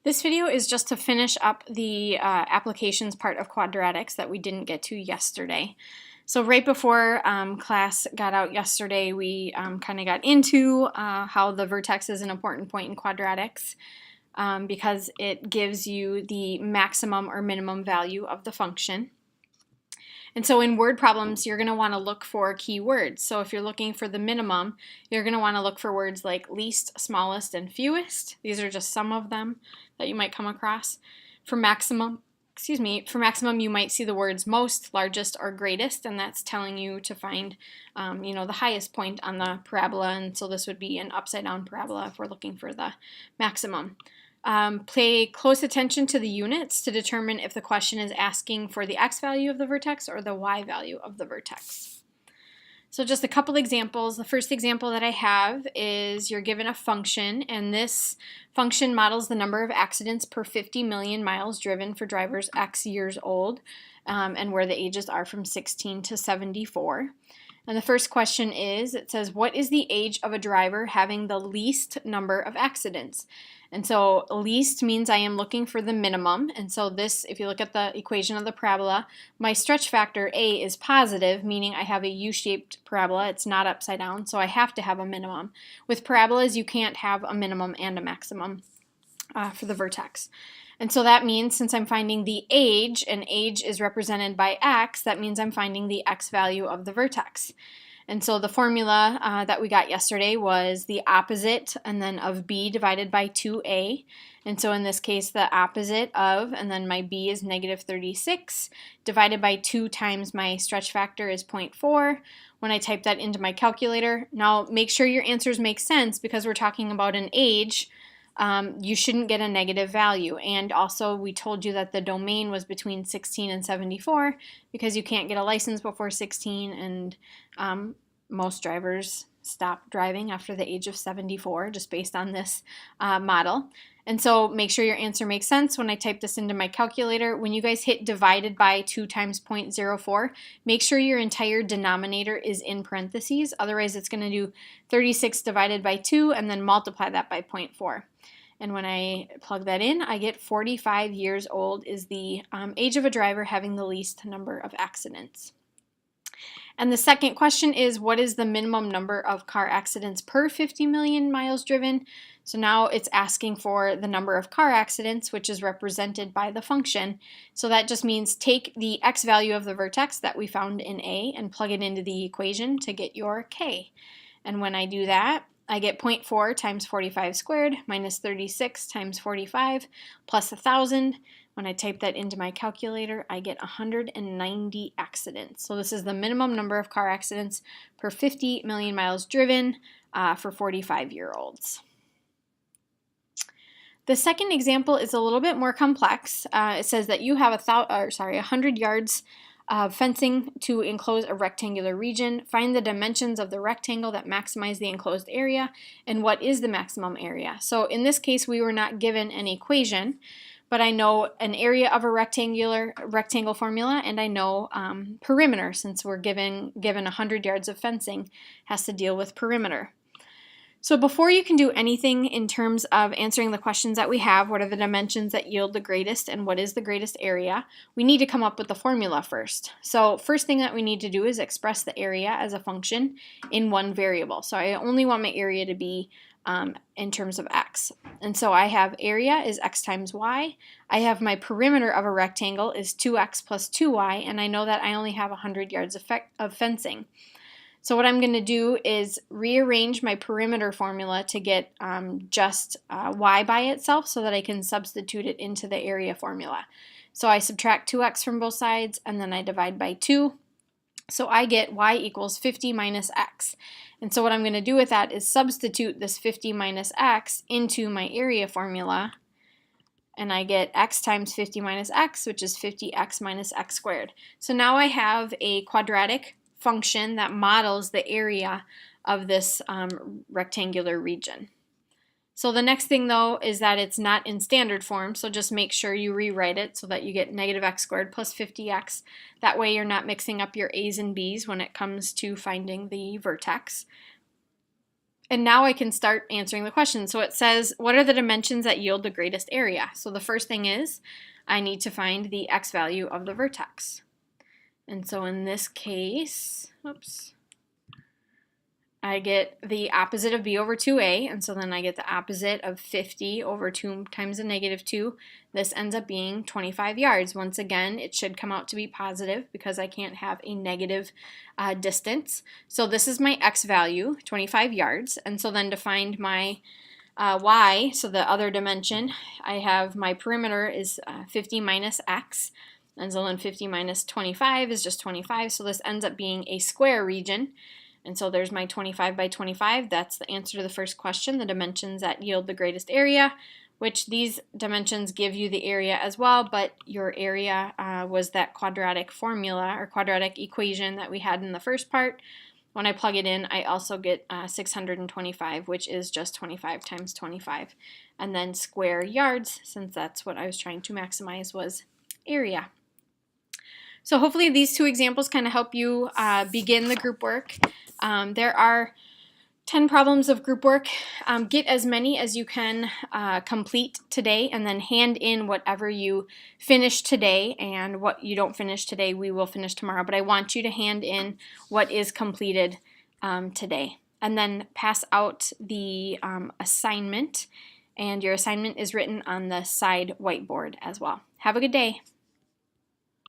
This video is just to finish up the applications part of quadratics that we didn't get to yesterday. So right before class got out yesterday, we kind of got into how the vertex is an important point in quadratics because it gives you the maximum or minimum value of the function. And so in word problems, you're going to want to look for keywords. So if you're looking for the minimum, you're going to want to look for words like least, smallest, and fewest. These are just some of them that you might come across. For maximum, you might see the words most, largest, or greatest, and that's telling you to find, the highest point on the parabola. And so this would be an upside down parabola if we're looking for the maximum. Pay close attention to the units to determine if the question is asking for the x value of the vertex or the y value of the vertex. So just a couple examples. The first example that I have is you're given a function, and this function models the number of accidents per 50 million miles driven for drivers x years old, and where the ages are from 16 to 74. And the first question is, it says, what is the age of a driver having the least number of accidents? And so least means I am looking for the minimum. And so this, if you look at the equation of the parabola, my stretch factor A is positive, meaning I have a U-shaped parabola. It's not upside down, so I have to have a minimum. With parabolas, you can't have a minimum and a maximum for the vertex. And so that means since I'm finding the age, and age is represented by x, that means I'm finding the x value of the vertex. And so the formula that we got yesterday was the opposite and then of b divided by 2a. And so in this case, the opposite of, and then my b is negative 36, divided by 2 times my stretch factor is 0.4. When I type that into my calculator, now make sure your answers make sense because we're talking about an age. You shouldn't get a negative value. And also we told you that the domain was between 16 and 74 because you can't get a license before 16, and most drivers stop driving after the age of 74 just based on this model. And so make sure your answer makes sense. When I type this into my calculator, when you guys hit divided by 2 times 0.04, make sure your entire denominator is in parentheses. Otherwise, it's going to do 36 divided by 2 and then multiply that by 0.4. And when I plug that in, I get 45 years old is the age of a driver having the least number of accidents. And the second question is, what is the minimum number of car accidents per 50 million miles driven? So now it's asking for the number of car accidents, which is represented by the function. So that just means take the x value of the vertex that we found in A and plug it into the equation to get your k. And when I do that, I get 0.4 times 45 squared minus 36 times 45 plus 1,000. When I type that into my calculator, I get 190 accidents. So this is the minimum number of car accidents per 50 million miles driven for 45-year-olds. The second example is a little bit more complex. It says that you have 100 yards of fencing to enclose a rectangular region. Find the dimensions of the rectangle that maximize the enclosed area, and what is the maximum area. So in this case, we were not given an equation, but I know an area of a rectangle formula, and I know perimeter, since we're given 100 yards of fencing, has to deal with perimeter. So before you can do anything in terms of answering the questions that we have, what are the dimensions that yield the greatest and what is the greatest area, we need to come up with the formula first. So first thing that we need to do is express the area as a function in one variable. So I only want my area to be in terms of x. And so I have area is x times y. I have my perimeter of a rectangle is 2x plus 2y, and I know that I only have 100 yards of fencing. So what I'm going to do is rearrange my perimeter formula to get just y by itself so that I can substitute it into the area formula. So I subtract 2x from both sides and then I divide by 2. So I get y equals 50 minus x. And so what I'm going to do with that is substitute this 50 minus x into my area formula, and I get x times 50 minus x, which is 50x minus x squared. So now I have a quadratic function that models the area of this rectangular region. So the next thing though is that it's not in standard form, so just make sure you rewrite it so that you get negative x squared plus 50x. That way you're not mixing up your a's and b's when it comes to finding the vertex. And now I can start answering the question. So it says, what are the dimensions that yield the greatest area? So the first thing is, I need to find the x value of the vertex. And so in this case, I get the opposite of b over 2a, and so then I get the opposite of 50 over 2 times the negative 2. This ends up being 25 yards. Once again, it should come out to be positive because I can't have a negative distance. So this is my x value, 25 yards, and so then to find my y, so the other dimension, I have my perimeter is 50 minus x, and so then 50 minus 25 is just 25, so this ends up being a square region. And so there's my 25 by 25. That's the answer to the first question, the dimensions that yield the greatest area, which these dimensions give you the area as well, but your area was that quadratic formula or quadratic equation that we had in the first part. When I plug it in, I also get 625, which is just 25 times 25. And then square yards, since that's what I was trying to maximize, was area. So hopefully these two examples kind of help you begin the group work. There are 10 problems of group work. Get as many as you can complete today, and then hand in whatever you finish today, and what you don't finish today we will finish tomorrow. But I want you to hand in what is completed today. And then pass out the assignment, and your assignment is written on the side whiteboard as well. Have a good day.